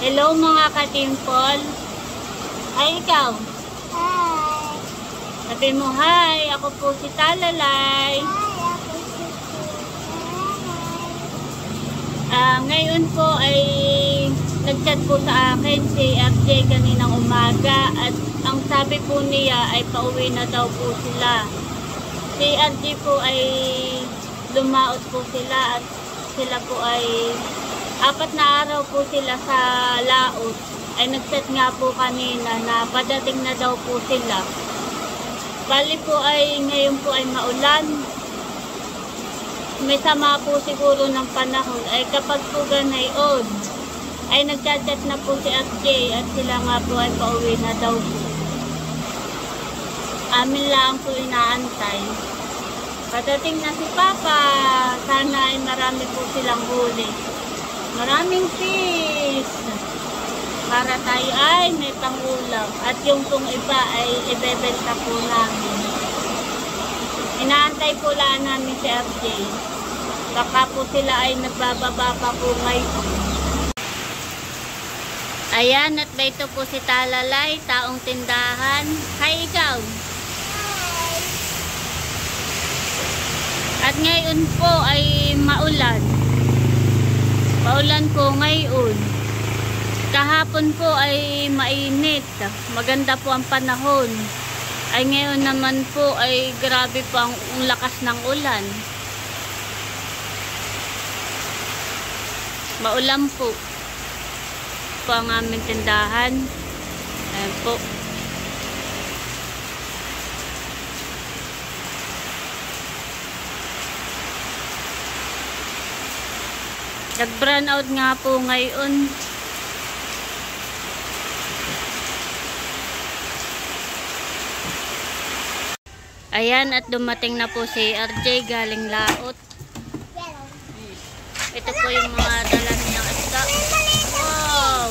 Hello mga ka-Dimple. Ay, ikaw. Hi. Sabi mo, hi. Ako po si Talalay. Hi, ako si Ngayon po ay nag-chat po sa akin si RJ kaninang umaga at ang sabi po niya ay pauwi na daw po sila. Si RJ po ay lumaot po sila at sila po ay 4 na araw po sila sa laot. Ay nag-chat nga po kanina na padating na daw po sila. Bali po ay ngayon po ay maulan. May sama po siguro ng panahon. Ay kapag po ganayon ay nagchat-chat na po si RJ at sila nga po ay pauwi na daw po. Amin lang po inaantay. Padating na si Papa. Sana ay marami po silang huli. Maraming fish. Para tayo ay may pangulam. At yung pong iba ay ibebenta po namin. Inaantay po lang namin si RJ. Baka po sila ay nagbababa pa po ngayon. Ayan, at ba ito po si Talalay, taong tindahan. Hi, ikaw. Hi. At ngayon po ay maulan. Maulan po ngayon. Kahapon po ay mainit. Maganda po ang panahon. Ay ngayon naman po ay grabe po ang lakas ng ulan. Maulan po. Po ang aming tindahan. Ayan po. Nag-brown out nga po ngayon. Ayan, at dumating na po si RJ galing laot. Ito po yung mga dala niyang isda. Wow!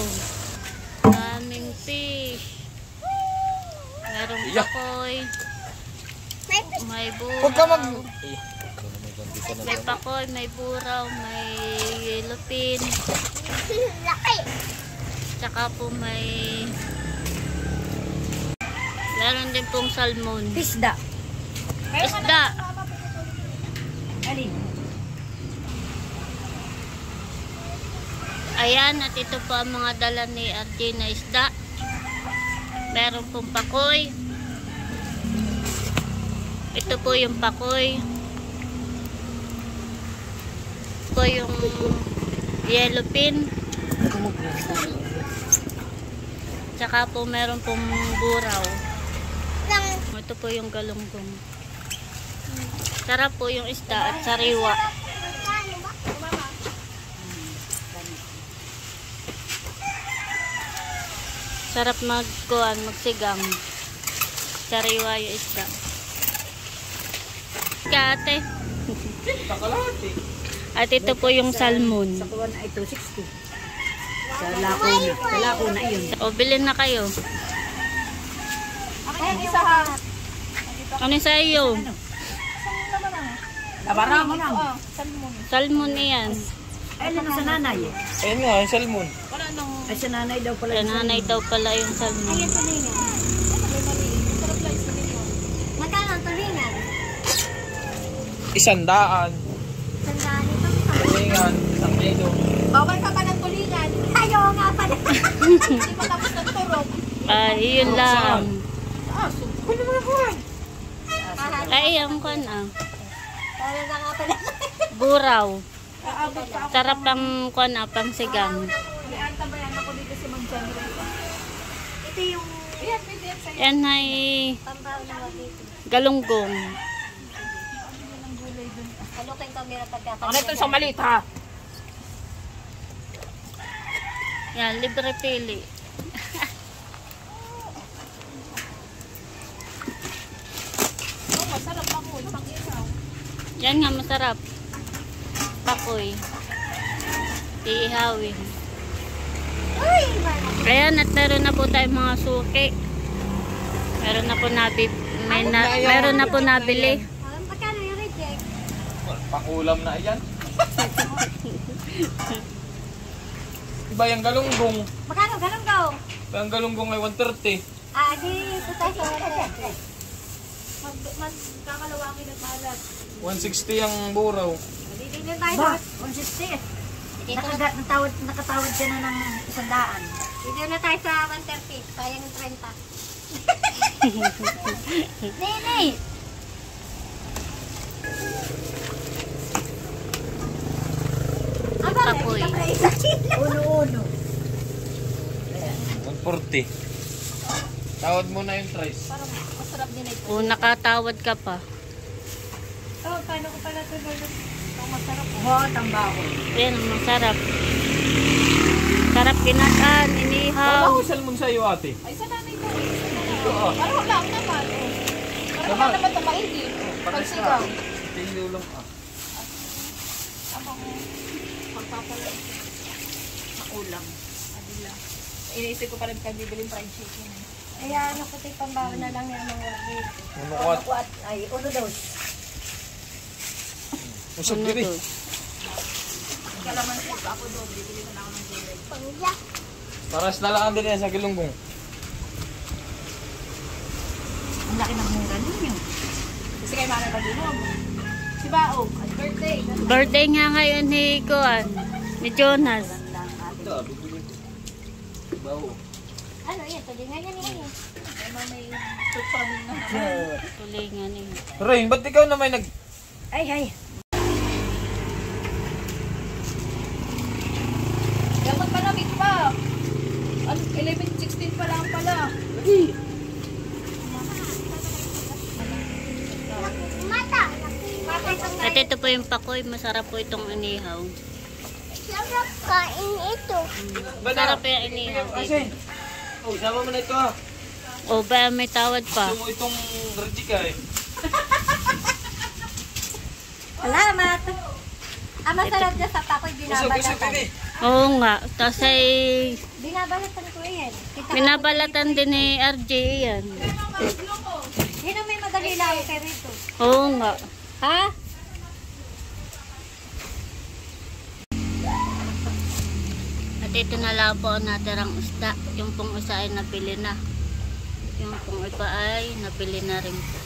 Daming fish. Merong pakoy. May buraw. May pakoy, may buraw, may lupin. Laki. Tsaka po may meron din pong salmon. Isda. Isda. Alin? Ayan, at ito po ang mga dala ni RJ na isda. Meron pong pakoy. Ito po yung pakoy. Ito po yung yellow pin. Tsaka po meron pong buraw. Ito po yung galunggong. Sarap po yung isda at sariwa. Sarap magsigang. Sariwa yung isda. Kate. At ito po yung salmon. Sa kuwan ay 260. Sa Lacuna. Sa Lacuna yun. O, bilhin na kayo. Ay, isa ha. Ano sa iyo? Labara mo lang. Salmon yan. Ay, ano sa nanay? Ayun nga, yung salmon. Ay, sa nanay daw pala. Sa nanay daw pala yung salmon. Ayan, tulingan. Magkano ang tulingan? 100. Sandali pa. Tulingan, 1 kilo. Bawal ka pa ng tulingan. Ayaw nga pala. Hindi pa tapos ng turok. Yun lang. Kunin mo na kuhan. Ay, ang kan Para na nga pala. buraw. Sarap ang kan pang sigang. Iantabayan ako dito si Mang January. Ito yung Yan ay pampaw na dito. galunggong. Kalukin kami na pagkakataon. Ano ito sa malit ha? Yan, libre pili. Masarap ako. Isang isaw. Yan nga masarap. Pakoy. Iihawin. Uy! Ayan, at meron na po tayong mga suki. Meron na po meron na po nabili. Pagkano yung reject? Pakulam na yan. Iba yung galunggong. Magkano ganun daw? Ang galunggong ay 130. Ah, di ito tayo sa water. Magkakalawangin at malat. 160 ang buraw. Hindi tayo sa 160. Nakatawad ka na ng 100. Hindi na tayo sa 130. Sayang yung 30. Nene! Kapoy. Uno-uno. 140. Tawad mo na yung price. Parang masarap din ito. O nakatawad ka pa. Oh, paano ko pala ito gagawin? Ito masarap. Oh, tambaho. Yan, masarap. Sarap kinataan, inihaw. Ano ako salmon sa'yo ate? Ay, sa nanay ko. Ito ah. Parang lang naman. Parang wala naman ito maigi. Pagsigaw. Tingin lang ah. Magpapalag. Sa ulam. Adila. Iniisip ko pa rin kang bibiling fried chicken. Ay, ano ko tayo pambawa na lang yan mga wagit. Uno ko at. Ay, uno daw. Usap Ano diri. to? Kalaman ko ako daw. Bibili ko na ako ng gulay. Pangya. Paras na lang din yan sa galunggong. Ang laki ng mura ninyo. Kasi kay Mana Baginog. Si Baog. At birthday. Birthday nga ngayon ni Kuan, ni Jonas. Ito ah, bibili ko. Bawo. Ano yan? Tulingan yan yan. Ay, may tupamin na naman. Tulingan eh. Rain, ba't ikaw na may nag... Ay, ay. Dapat malamig pa. 11:16 pa lang pala. Mata. At ito po yung pakoy, masarap po itong inihaw. Sarap kain ito. Masarap yung inihaw. Kasi, oh, sama mo na ito ah. O ba may tawad pa? Gusto mo itong rejika eh. Salamat. Ang masarap dyan sa pakoy, Usap, binabalatan. eh. Oo nga, kasi Binabalatan ko yan. binabalatan din ni RJ yan. Yun ang may madali lang kay Rito. Oo nga. Ha? At ito na lang po ang natirang isda. Yung pong isa ay napili na. Yung pong iba ay napili na rin po.